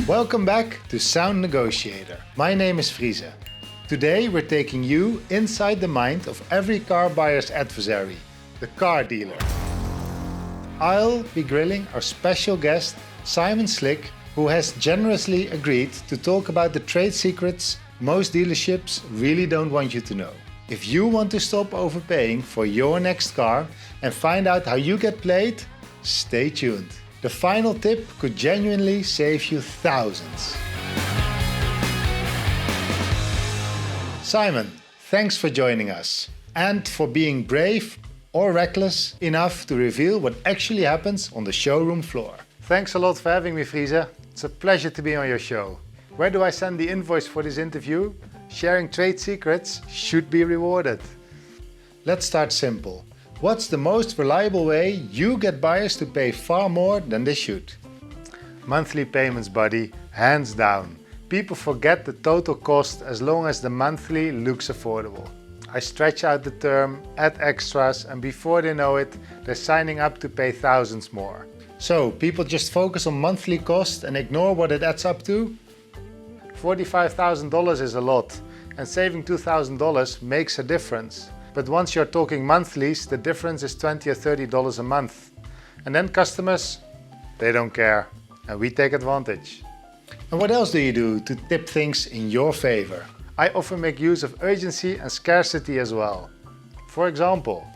Welcome back to Sound Negotiator. My name is Friese. Today we're taking you inside the mind of every car buyer's adversary, the car dealer. I'll be grilling our special guest, Simon Slick, who has generously agreed to talk about the trade secrets most dealerships really don't want you to know. If you want to stop overpaying for your next car and find out how you get played, stay tuned. The final tip could genuinely save you thousands. Simon, thanks for joining us and for being brave or reckless enough to reveal what actually happens on the showroom floor. Thanks a lot for having me, Friese. It's a pleasure to be on your show. Where do I send the invoice for this interview? Sharing trade secrets should be rewarded. Let's start simple. What's the most reliable way you get buyers to pay far more than they should? Monthly payments, buddy, hands down. People forget the total cost as long as the monthly looks affordable. I stretch out the term, add extras, and before they know it, they're signing up to pay thousands more. So people just focus on monthly cost and ignore what it adds up to? $45,000 is a lot, and saving $2,000 makes a difference. But once you're talking monthlies, the difference is $20 or $30 a month. And then customers, they don't care, and we take advantage. And what else do you do to tip things in your favor? I often make use of urgency and scarcity as well. For example,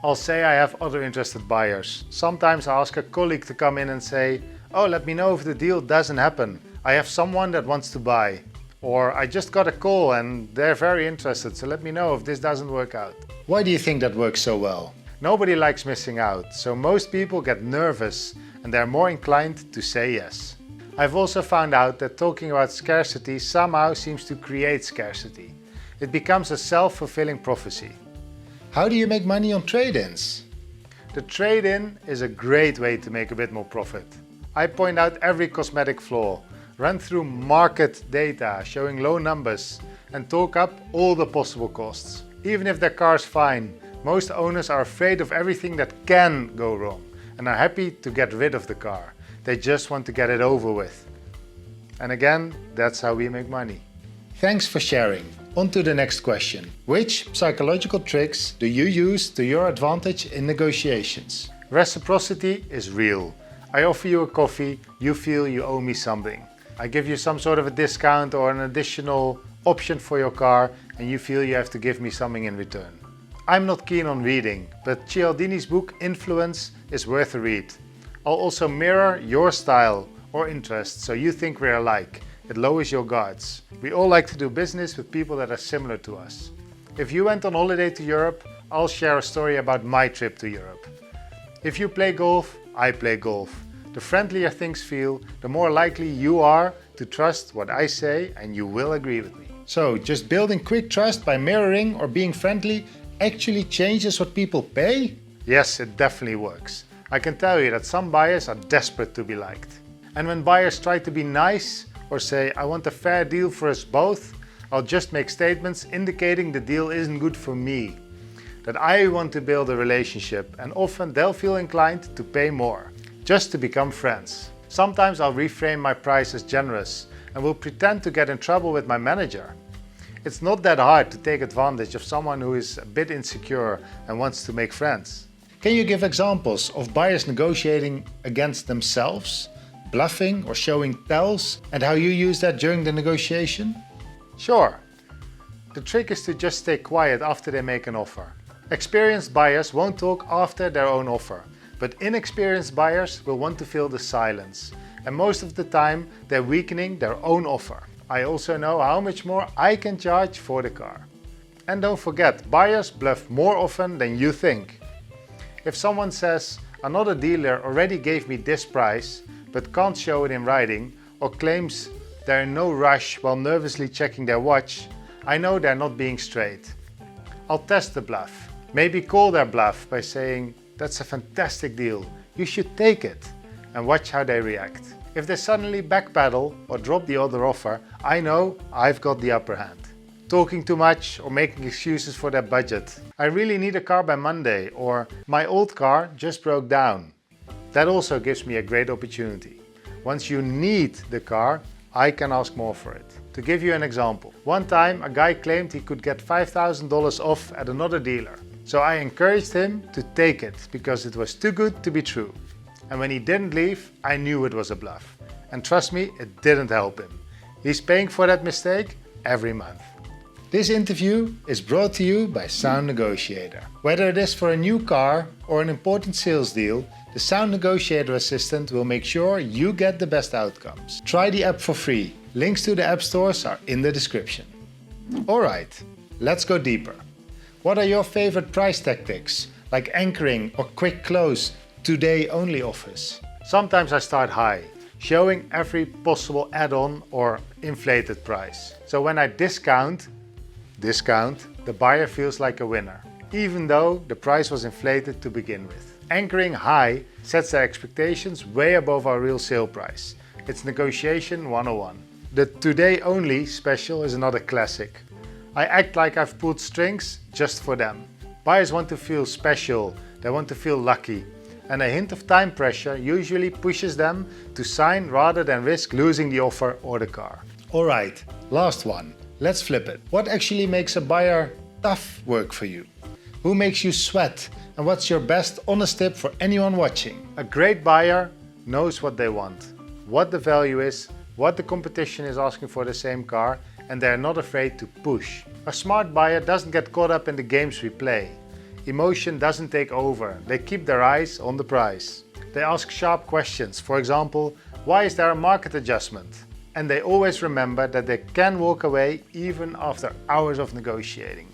I'll say I have other interested buyers. Sometimes I ask a colleague to come in and say, oh, let me know if the deal doesn't happen. I have someone that wants to buy. Or I just got a call and they're very interested, so let me know if this doesn't work out. Why do you think that works so well? Nobody likes missing out, so most people get nervous and they're more inclined to say yes. I've also found out that talking about scarcity somehow seems to create scarcity. It becomes a self-fulfilling prophecy. How do you make money on trade-ins? The trade-in is a great way to make a bit more profit. I point out every cosmetic flaw, run through market data showing low numbers, and talk up all the possible costs. Even if their car's fine, most owners are afraid of everything that can go wrong and are happy to get rid of the car. They just want to get it over with. And again, that's how we make money. Thanks for sharing. On to the next question. Which psychological tricks do you use to your advantage in negotiations? Reciprocity is real. I offer you a coffee, you feel you owe me something. I give you some sort of a discount or an additional option for your car and you feel you have to give me something in return. I'm not keen on reading, but Cialdini's book Influence is worth a read. I'll also mirror your style or interest so you think we're alike. It lowers your guards. We all like to do business with people that are similar to us. If you went on holiday to Europe, I'll share a story about my trip to Europe. If you play golf, I play golf. The friendlier things feel, the more likely you are to trust what I say and you will agree with me. So just building quick trust by mirroring or being friendly actually changes what people pay? Yes, it definitely works. I can tell you that some buyers are desperate to be liked. And when buyers try to be nice or say, I want a fair deal for us both, I'll just make statements indicating the deal isn't good for me. That I want to build a relationship and often they'll feel inclined to pay more. Just to become friends. Sometimes I'll reframe my price as generous and will pretend to get in trouble with my manager. It's not that hard to take advantage of someone who is a bit insecure and wants to make friends. Can you give examples of buyers negotiating against themselves, bluffing or showing tells, and how you use that during the negotiation? Sure. The trick is to just stay quiet after they make an offer. Experienced buyers won't talk after their own offer. But inexperienced buyers will want to fill the silence. And most of the time, they're weakening their own offer. I also know how much more I can charge for the car. And don't forget, buyers bluff more often than you think. If someone says, another dealer already gave me this price, but can't show it in writing, or claims they're in no rush while nervously checking their watch, I know they're not being straight. I'll test the bluff. Maybe call their bluff by saying, that's a fantastic deal, you should take it, and watch how they react. If they suddenly backpedal or drop the other offer, I know I've got the upper hand. Talking too much or making excuses for their budget. I really need a car by Monday, or my old car just broke down. That also gives me a great opportunity. Once you need the car, I can ask more for it. To give you an example, one time a guy claimed he could get $5,000 off at another dealer. So I encouraged him to take it because it was too good to be true. And when he didn't leave, I knew it was a bluff. And trust me, it didn't help him. He's paying for that mistake every month. This interview is brought to you by Sound Negotiator. Whether it is for a new car or an important sales deal, the Sound Negotiator assistant will make sure you get the best outcomes. Try the app for free. Links to the app stores are in the description. Alright, let's go deeper. What are your favorite price tactics, like anchoring or quick close, today only offers? Sometimes I start high, showing every possible add-on or inflated price. So when I discount, the buyer feels like a winner, even though the price was inflated to begin with. Anchoring high sets their expectations way above our real sale price. It's negotiation 101. The today only special is another classic. I act like I've pulled strings just for them. Buyers want to feel special, they want to feel lucky, and a hint of time pressure usually pushes them to sign rather than risk losing the offer or the car. Alright, last one. Let's flip it. What actually makes a buyer tough work for you? Who makes you sweat? And what's your best honest tip for anyone watching? A great buyer knows what they want, what the value is, what the competition is asking for the same car, and they're not afraid to push. A smart buyer doesn't get caught up in the games we play. Emotion doesn't take over. They keep their eyes on the price. They ask sharp questions. For example, why is there a market adjustment? And they always remember that they can walk away even after hours of negotiating.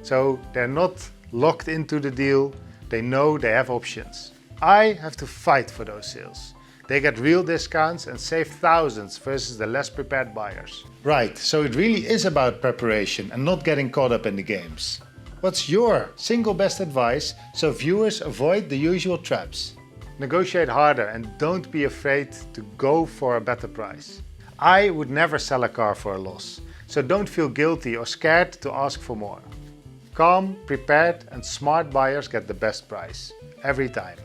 So they're not locked into the deal, they know they have options. I have to fight for those sales. They get real discounts and save thousands versus the less prepared buyers. Right, so it really is about preparation and not getting caught up in the games. What's your single best advice so viewers avoid the usual traps? Negotiate harder and don't be afraid to go for a better price. I would never sell a car for a loss, so don't feel guilty or scared to ask for more. Calm, prepared and smart buyers get the best price, every time.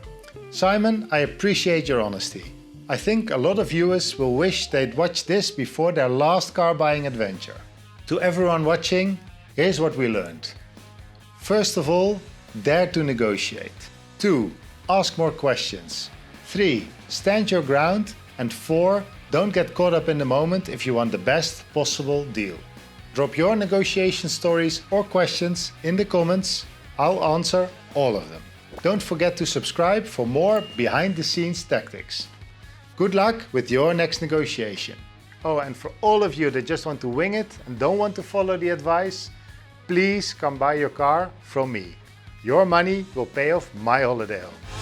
Simon, I appreciate your honesty. I think a lot of viewers will wish they'd watched this before their last car buying adventure. To everyone watching, here's what we learned. First of all, dare to negotiate. 2. Ask more questions. 3. Stand your ground. And 4. Don't get caught up in the moment if you want the best possible deal. Drop your negotiation stories or questions in the comments. I'll answer all of them. Don't forget to subscribe for more behind the scenes tactics. Good luck with your next negotiation. Oh, and for all of you that just want to wing it and don't want to follow the advice, please come buy your car from me. Your money will pay off my holiday home.